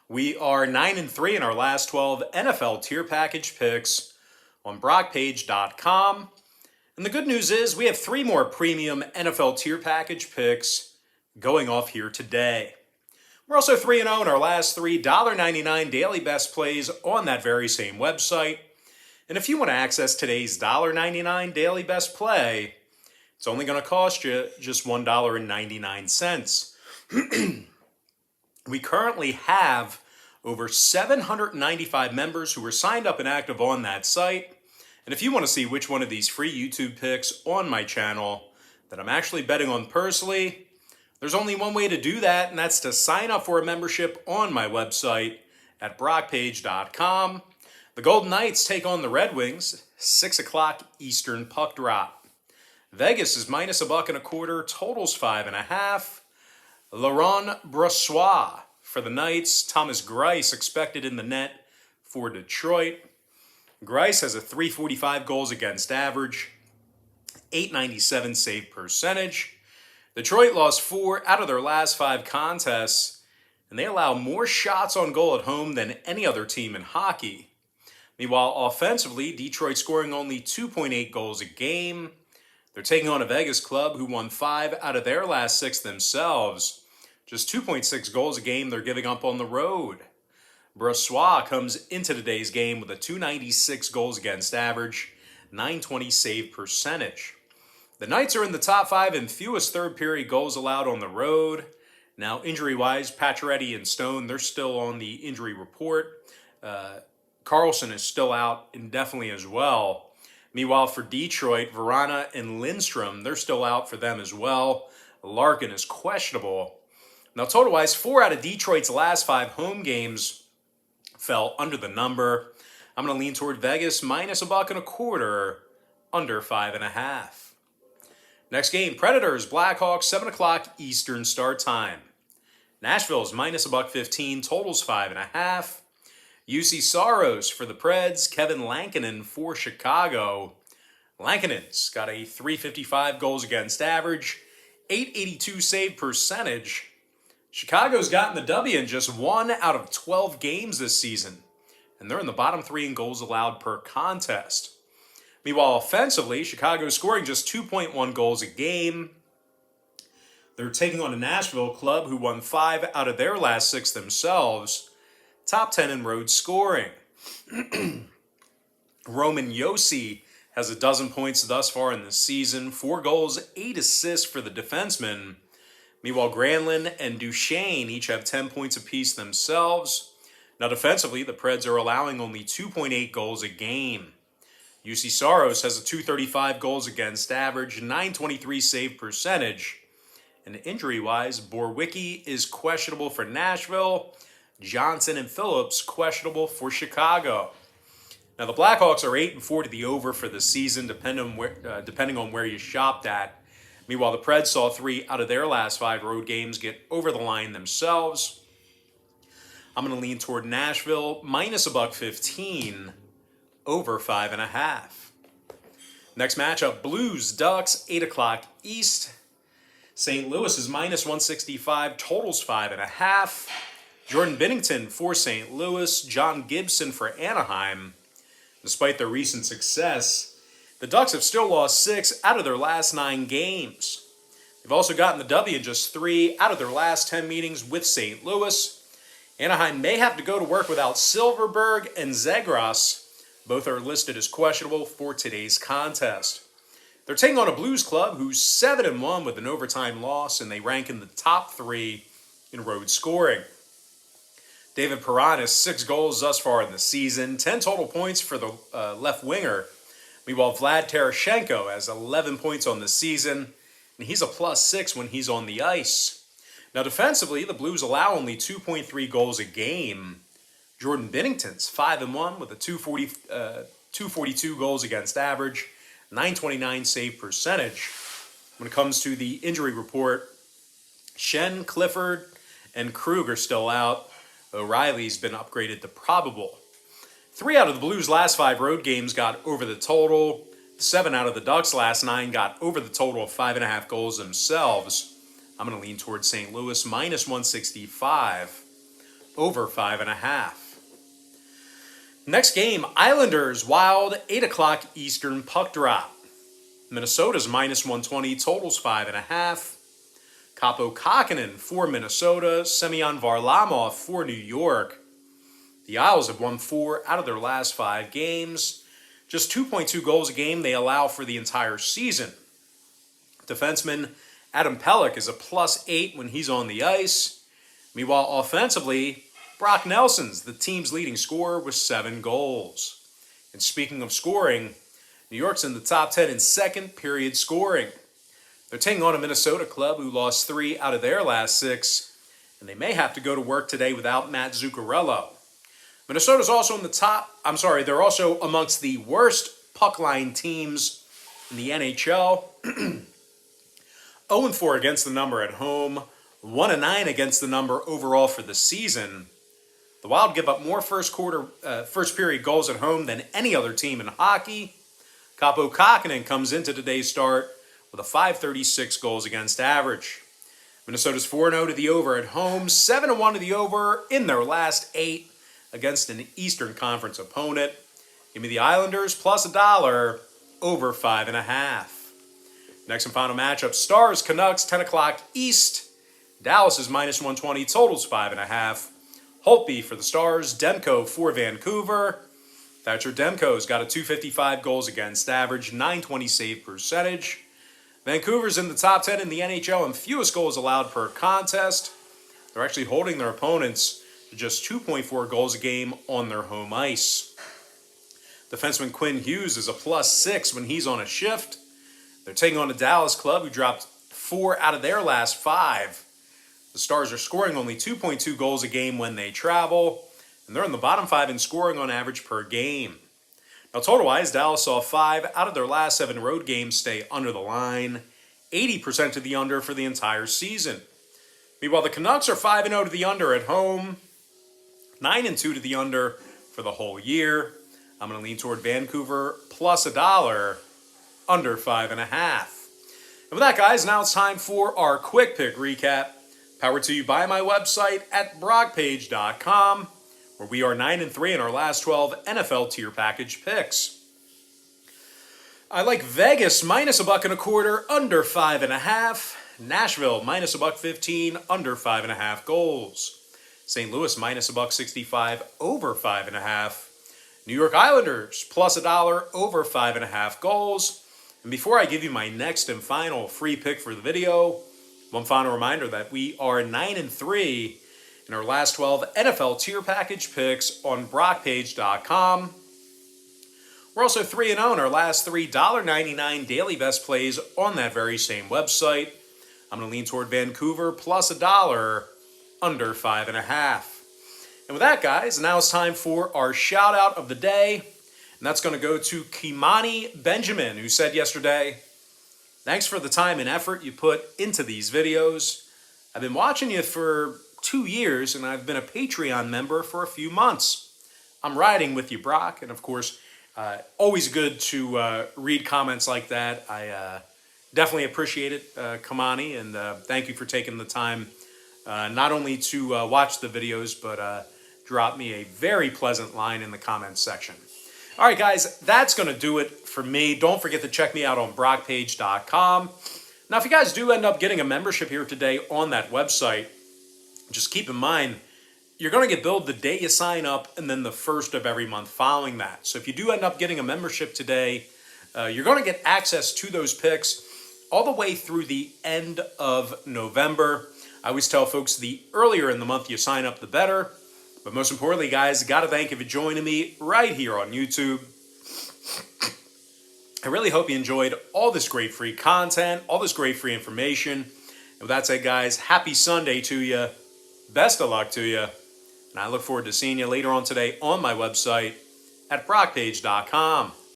We are 9-3 in our last 12 NFL tier package picks on BrockPage.com. And the good news is we have 3 more premium NFL tier package picks going off here today. We're also 3-0 in our last 3 $1.99 daily best plays on that very same website. And if you want to access today's $1.99 daily best play, it's only going to cost you just $1.99. We currently have over 795 members who are signed up and active on that site. And if you want to see which one of these free YouTube picks on my channel that I'm actually betting on personally, there's only one way to do that, and that's to sign up for a membership on my website at BrockPage.com. The Golden Knights take on the Red Wings, 6 o'clock Eastern puck drop. Vegas is minus $1.25, totals 5.5. Laurent Brossoit for the Knights. Thomas Greiss expected in the net for Detroit. Greiss has a .345 goals against average, .897 save percentage. Detroit lost 4 out of their last 5 contests, and they allow more shots on goal at home than any other team in hockey. Meanwhile, offensively, Detroit scoring only 2.8 goals a game. They're taking on a Vegas club who won 5 out of their last 6 themselves. Just 2.6 goals a game they're giving up on the road. Brossoit comes into today's game with a .296 goals against average, .920 save percentage. The Knights are in the top 5 in fewest third-period goals allowed on the road. Now, injury-wise, Pacioretty and Stone, they're still on the injury report. Carlson is still out indefinitely as well. Meanwhile, for Detroit, Vrana and Lindstrom, they're still out for them as well. Larkin is questionable. Now, total-wise, 4 out of Detroit's last 5 home games fell under the number. I'm going to lean toward Vegas minus $1.25, under 5.5. Next game, Predators, Blackhawks, 7 o'clock Eastern start time. Nashville's minus $1.15, totals 5.5. UC Saros for the Preds, Kevin Lankinen for Chicago. Lankinen's got a .355 goals against average, .882 save percentage. Chicago's gotten the W in just 1 out of 12 games this season, and they're in the bottom 3 in goals allowed per contest. Meanwhile, offensively, Chicago's scoring just 2.1 goals a game. They're taking on a Nashville club who won 5 out of their last 6 themselves. Top 10 in road scoring. Roman Josi has a dozen points thus far in the season. 4 goals, 8 assists for the defenseman. Meanwhile, Granlund and Duchesne each have 10 points apiece themselves. Now, defensively, the Preds are allowing only 2.8 goals a game. UC Saros has a .235 goals against average, .923 save percentage. And injury-wise, Borwicki is questionable for Nashville. Johnson and Phillips questionable for Chicago. Now, the Blackhawks are 8-4 to the over for the season, depending on where you shopped at. Meanwhile, the Preds saw 3 out of their last 5 road games get over the line themselves. I'm going to lean toward Nashville, minus $1.15, over 5.5. Next matchup, Blues, Ducks, 8 o'clock East. St. Louis is minus 165, totals 5.5. Jordan Binnington for St. Louis, John Gibson for Anaheim. Despite their recent success, the Ducks have still lost 6 out of their last 9 games. They've also gotten the W in just 3 out of their last 10 meetings with St. Louis. Anaheim may have to go to work without Silverberg and Zegras. Both are listed as questionable for today's contest. They're taking on a Blues club who's 7-1 with an overtime loss, and they rank in the top 3 in road scoring. David Perron has 6 goals thus far in the season, 10 total points for the left winger. Meanwhile, Vlad Terashenko has 11 points on the season, and he's a +6 when he's on the ice. Now, defensively, the Blues allow only 2.3 goals a game. Jordan Binnington's 5-1 with a .242 goals against average, .929 save percentage. When it comes to the injury report, Shen, Clifford, and Krug are still out. O'Reilly's been upgraded to probable. 3 out of the Blues' last 5 road games got over the total. 7 out of the Ducks' last 9 got over the total of 5.5 goals themselves. I'm going to lean towards St. Louis, minus 165, over 5.5. Next game, Islanders Wild, 8 o'clock Eastern puck drop. Minnesota's minus 120, totals 5.5. Kaapo Kähkönen for Minnesota, Semyon Varlamov for New York. The Isles have won 4 out of their last 5 games. Just 2.2 goals a game they allow for the entire season. Defenseman Adam Pelech is a +8 when he's on the ice. Meanwhile, offensively, Brock Nelson's the team's leading scorer with 7 goals. And speaking of scoring, New York's in the top 10 in second period scoring. They're taking on a Minnesota club who lost 3 out of their last 6, and they may have to go to work today without Matt Zuccarello. Minnesota's also they're also amongst the worst puck line teams in the NHL. 0-4 against the number at home, 1-9 against the number overall for the season. The Wild give up more first period goals at home than any other team in hockey. Kaapo Kähkönen comes into today's start with a .536 goals against average. Minnesota's 4-0 to the over at home, 7-1 to the over in their last 8 against an Eastern Conference opponent. Give me the Islanders +$1 over 5.5. Next and final matchup, Stars Canucks, 10 o'clock East. Dallas is minus 120, totals 5.5. Holtby for the Stars, Demko for Vancouver. Thatcher Demko's got a .255 goals against average, .920 save percentage. Vancouver's in the top 10 in the NHL in fewest goals allowed per contest. They're actually holding their opponents to just 2.4 goals a game on their home ice. Defenseman Quinn Hughes is a +6 when he's on a shift. They're taking on a Dallas club who dropped 4 out of their last 5. The Stars are scoring only 2.2 goals a game when they travel, and they're in the bottom 5 in scoring on average per game. Now, total-wise, Dallas saw 5 out of their last 7 road games stay under the line, 80% to the under for the entire season. Meanwhile, the Canucks are 5-0 to the under at home, 9-2 to the under for the whole year. I'm going to lean toward Vancouver +$1, under 5.5. And with that, guys, now it's time for our quick pick recap. Powered to you by my website at brockpage.com, where we are 9-3 in our last 12 NFL tier package picks. I like Vegas minus $1.25, under 5.5. Nashville minus $1.15, under 5.5 goals. St. Louis minus $1.65, over 5.5. New York Islanders +$1, over 5.5 goals. And before I give you my next and final free pick for the video, one final reminder that we are 9-3 in our last 12 NFL tier package picks on brockpage.com. We're also 3-0 in our last 3 $1.99 daily best plays on that very same website. I'm going to lean toward Vancouver +$1, under 5.5. And with that, guys, now it's time for our shout out of the day. And that's going to go to Kimani Benjamin, who said yesterday, "Thanks for the time and effort you put into these videos. I've been watching you for 2 years, and I've been a Patreon member for a few months. I'm riding with you, Brock." And of course, always good to read comments like that. I definitely appreciate it, Kimani, and thank you for taking the time not only to watch the videos, but drop me a very pleasant line in the comments section. All right, guys, that's going to do it for me. Don't forget to check me out on brockpage.com. Now, if you guys do end up getting a membership here today on that website, just keep in mind, you're going to get billed the day you sign up and then the first of every month following that. So if you do end up getting a membership today, you're going to get access to those picks all the way through the end of November. I always tell folks the earlier in the month you sign up, the better. But most importantly, guys, got to thank you for joining me right here on YouTube. I really hope you enjoyed all this great free content, all this great free information. And with that said, guys, happy Sunday to you. Best of luck to you. And I look forward to seeing you later on today on my website at brockpage.com.